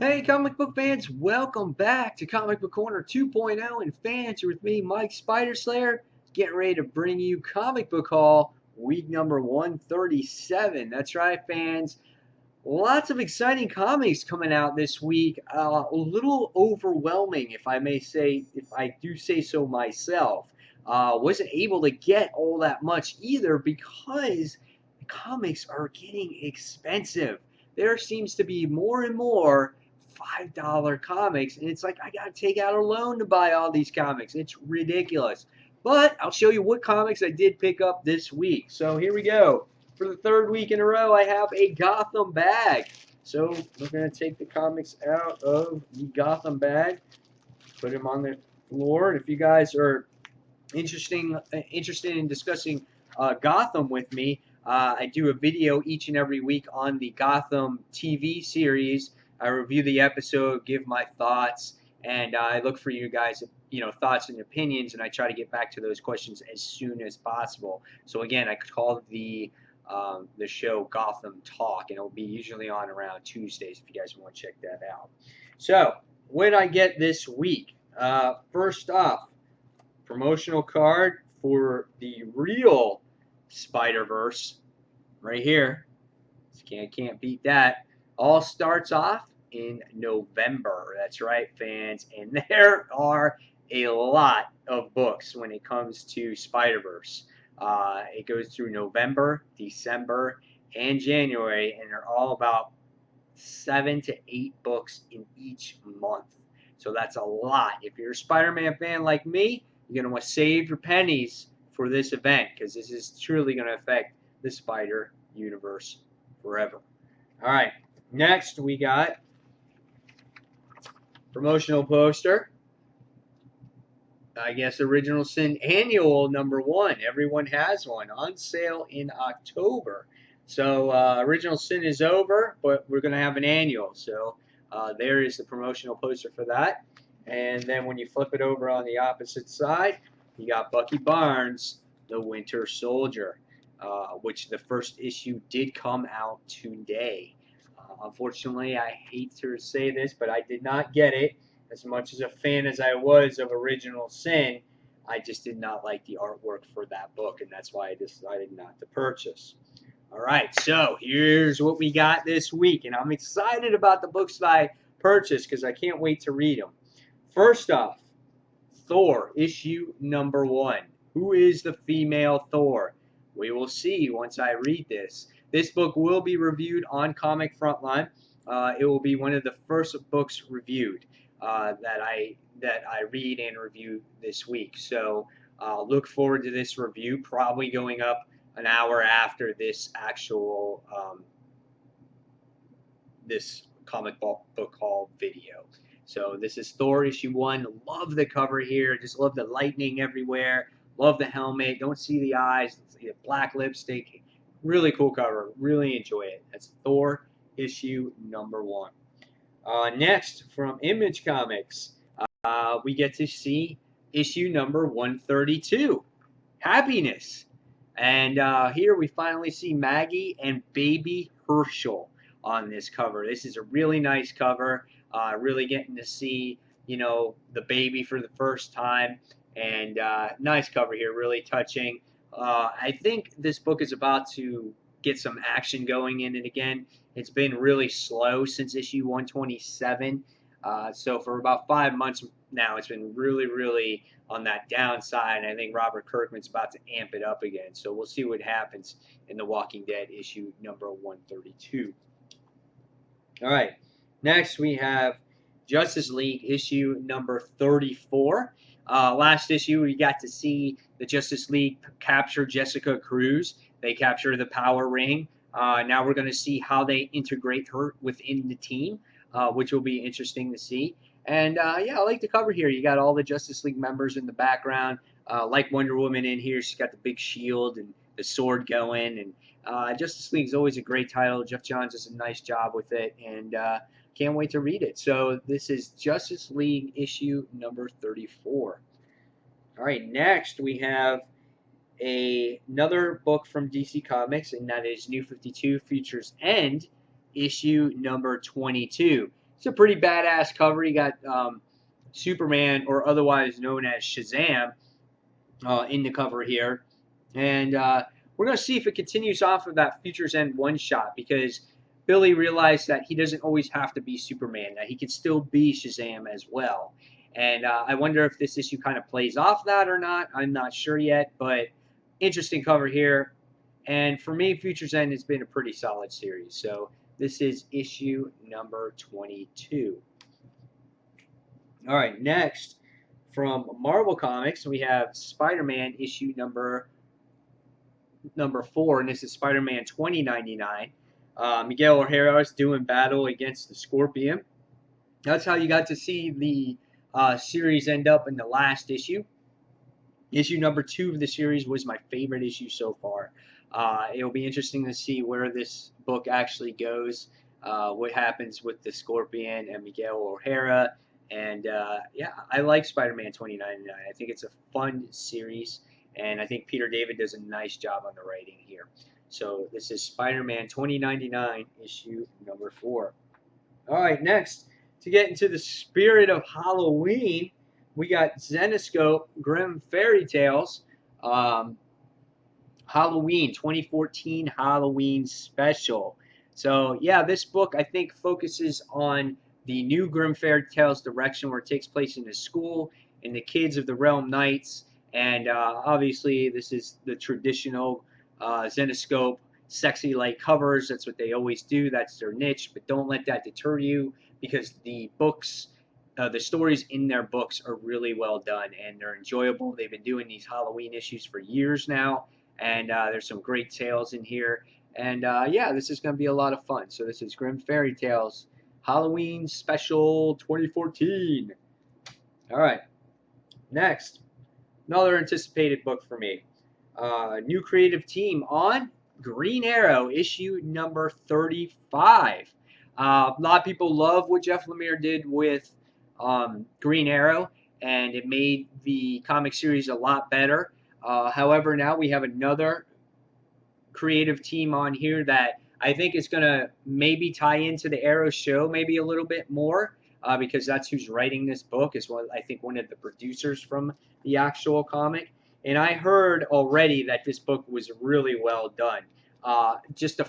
Hey, comic book fans, welcome back to Comic Book Corner 2.0. And fans, you're with me, Mike Spider Slayer, getting ready to bring you Comic Book Haul, week number 137. That's right, fans. Lots of exciting comics coming out this week. A little overwhelming, if I may say, if I do say so myself. Wasn't able to get all that much either because the comics are getting expensive. There seems to be more and more $5 comics, and it's like I gotta take out a loan to buy all these comics. It's ridiculous. But I'll show you what comics I did pick up this week. So here we go. For the third week in a row, I have a Gotham bag. So we're going to take the comics out of the Gotham bag, put them on the floor. And if you guys are interested in discussing Gotham with me, I do a video each and every week on the Gotham TV series. I review the episode, give my thoughts, and I look for you guys, thoughts and opinions, and I try to get back to those questions as soon as possible. So again, I call the show Gotham Talk, and it'll be usually on around Tuesdays if you guys want to check that out. So, what did I get this week? First off, promotional card for the real Spider-Verse right here. Can't beat that. All starts off in November. That's right, fans. And there are a lot of books when it comes to Spider-Verse. It goes through November, December, and January, and they're all about 7 to 8 books in each month. So that's a lot. If you're a Spider-Man fan like me, you're going to want to save your pennies for this event because this is truly going to affect the Spider universe forever. All right, next we got promotional poster. I guess Original Sin Annual #1. Everyone has one on sale in October. So Original Sin is over, but we're going to have an annual. So there is the promotional poster for that. And then when you flip it over on the opposite side, you got Bucky Barnes, the Winter Soldier, which the first issue did come out today. Unfortunately, I hate to say this, but I did not get it. As much as a fan as I was of Original Sin, I just did not like the artwork for that book, and that's why I decided not to purchase. All right, so here's what we got this week, and I'm excited about the books that I purchased because I can't wait to read them. First off, Thor, issue #1. Who is the female Thor? We will see once I read this. This book will be reviewed on Comic Frontline. It will be one of the first books reviewed that I read and review this week. So look forward to this review, probably going up an hour after this actual this comic book haul video. So this is Thor issue 1. Love the cover here. Just love the lightning everywhere. Love the helmet. Don't see the eyes. See the black lipstick. Really cool cover. Really enjoy it. That's Thor issue #1. Next, from Image Comics, we get to see issue number 132, Happiness. And here we finally see Maggie and baby Herschel on this cover. This is a really nice cover. Really getting to see, the baby for the first time. And nice cover here, really touching. I think this book is about to get some action going in it again. It's been really slow since issue 127. So for about 5 months now, it's been really, really on that downside. And I think Robert Kirkman's about to amp it up again. So we'll see what happens in The Walking Dead issue number 132. All right. Next, we have Justice League issue number 34. Last issue, we got to see the Justice League capture Jessica Cruz. They capture the Power Ring. Now we're going to see how they integrate her within the team, which will be interesting to see. And yeah, I like the cover here. You got all the Justice League members in the background. Like Wonder Woman in here. She's got the big shield and the sword going. And Justice League is always a great title. Jeff Johns does a nice job with it. And can't wait to read it. So this is Justice League issue number 34. All right, next we have another book from DC Comics, and that is New 52 Futures End, issue number 22. It's a pretty badass cover. You got Superman, or otherwise known as Shazam, in the cover here. And we're going to see if it continues off of that Future's End one-shot, because Billy realized that he doesn't always have to be Superman, that he can still be Shazam as well. And I wonder if this issue kind of plays off that or not. I'm not sure yet, but interesting cover here. And for me, Future's End has been a pretty solid series. So this is issue number 22. All right, next from Marvel Comics, we have Spider-Man issue number 4, and this is Spider-Man 2099. Miguel O'Hara is doing battle against the Scorpion. That's how you got to see the series end up in the last issue. Issue number 2 of the series was my favorite issue so far. It'll be interesting to see where this book actually goes, what happens with the Scorpion and Miguel O'Hara. And yeah, I like Spider-Man 2099. I think it's a fun series, and I think Peter David does a nice job on the writing here. So this is Spider-Man 2099, issue number 4. All right, next, to get into the spirit of Halloween, we got Zenescope Grimm Fairy Tales, Halloween 2014 Halloween Special. So yeah, this book I think focuses on the new Grimm Fairy Tales direction, where it takes place in a school and the kids of the Realm Knights. And obviously this is the traditional Zenescope sexy light covers. That's what they always do. That's their niche. But don't let that deter you, because the books, the stories in their books are really well done and they're enjoyable. They've been doing these Halloween issues for years now, and there's some great tales in here. And yeah, this is going to be a lot of fun. So this is Grimm Fairy Tales Halloween Special 2014. All right, next, another anticipated book for me. New creative team on Green Arrow, issue number 35. A lot of people love what Jeff Lemire did with Green Arrow, and it made the comic series a lot better. However, now we have another creative team on here that I think is going to maybe tie into the Arrow show maybe a little bit more, because that's who's writing this book, is I think one of the producers from the actual comic. And I heard already that this book was really well done. Just a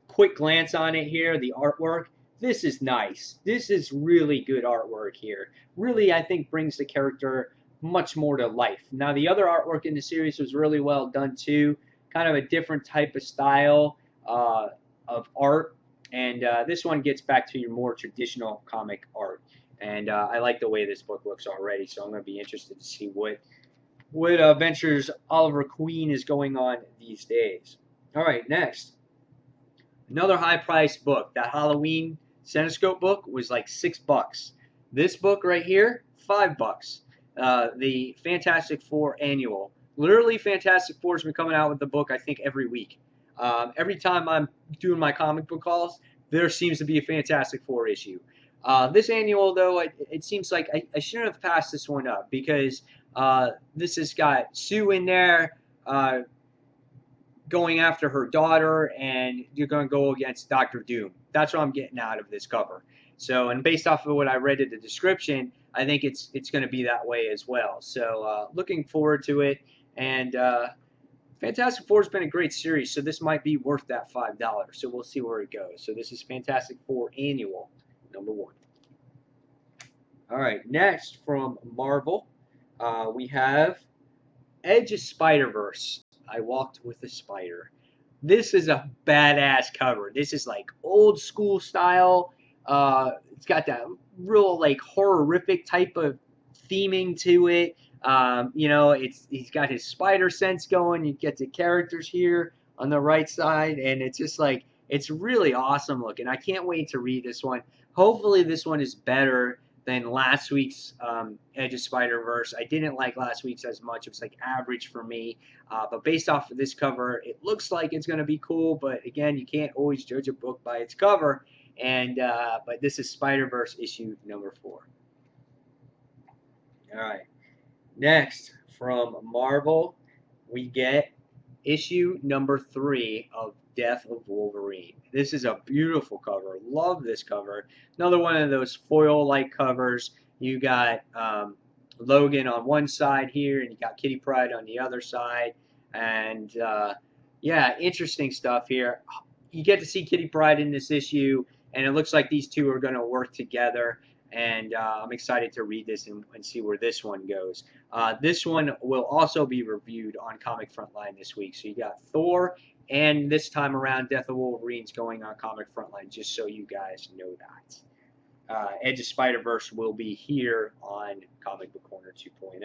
quick glance on it here, the artwork. This is nice. This is really good artwork here. Really, I think brings the character much more to life. Now, the other artwork in the series was really well done too. Kind of a different type of style of art. And this one gets back to your more traditional comic art. And I like the way this book looks already. So I'm going to be interested to see what ventures Oliver Queen is going on these days. All right, next. Another high-priced book. That Halloween Zenescope book was like $6. This book right here, $5. The Fantastic Four annual. Literally, Fantastic Four has been coming out with the book, I think, every week. Every time I'm doing my comic book calls, there seems to be a Fantastic Four issue. This annual, though, it seems like I shouldn't have passed this one up, because this has got Sue in there going after her daughter, and you're going to go against Dr. Doom. That's what I'm getting out of this cover. So, and based off of what I read in the description, I think it's going to be that way as well. So, looking forward to it. And Fantastic Four has been a great series, so this might be worth that $5. So we'll see where it goes. So this is Fantastic Four Annual, number 1. All right, next from Marvel, we have Edge of Spider-Verse. I Walked with a Spider. This is a badass cover. This is like old school style. It's got that real like horrific type of theming to it. You know, he's got his spider sense going. You get the characters here on the right side, and it's just like, it's really awesome looking. I can't wait to read this one. Hopefully this one is better than last week's Edge of Spider-Verse. I didn't like last week's as much. It was like average for me. But based off of this cover, it looks like it's going to be cool. But again, you can't always judge a book by its cover. And but this is Spider-Verse issue number 4. All right. Next, from Marvel, we get issue number 3 of Death of Wolverine. This is a beautiful cover. Love this cover. Another one of those foil-like covers. You got Logan on one side here, and you got Kitty Pryde on the other side. And yeah, interesting stuff here. You get to see Kitty Pryde in this issue, and it looks like these two are going to work together. And I'm excited to read this and see where this one goes. This one will also be reviewed on Comic Frontline this week. So you got Thor, and this time around, Death of Wolverine's going on Comic Frontline, just so you guys know that. Edge of Spider-Verse will be here on Comic Book Corner 2.0.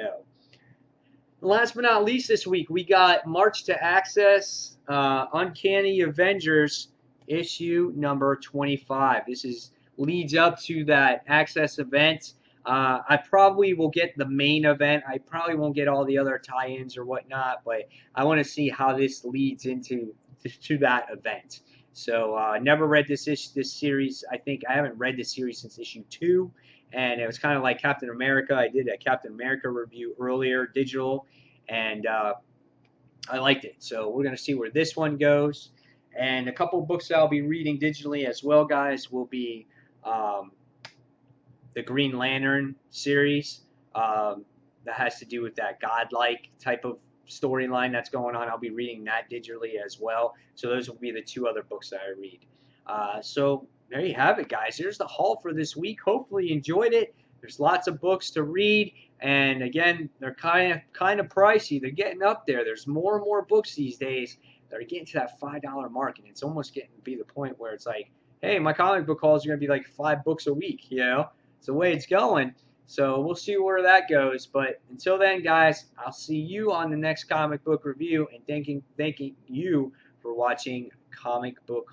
Last but not least this week, we got March to Access Uncanny Avengers issue number 25. This leads up to that Access event. I probably will get the main event. I probably won't get all the other tie-ins or whatnot, but I want to see how this leads into to that event. So never read this series. I think I haven't read this series since issue 2, and it was kind of like Captain America. I did a Captain America review earlier, digital, and I liked it. So we're going to see where this one goes. And a couple of books I'll be reading digitally as well, guys, will be the Green Lantern series. That has to do with that godlike type of storyline that's going on. I'll be reading that digitally as well. So those will be the two other books that I read. So there you have it, guys. Here's the haul for this week. Hopefully you enjoyed it. There's lots of books to read, and again, they're kind of pricey. They're getting up there. There's more and more books these days that are getting to that $5 mark, and it's almost getting to be the point where it's like, hey, my comic book hauls are going to be like 5 books a week. You know, it's the way it's going. So we'll see where that goes. But until then, guys, I'll see you on the next comic book review, and thanking you for watching Comic Book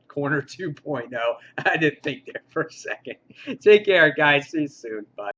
Corner 2.0. I had to think there for a second. Take care, guys. See you soon. Bye.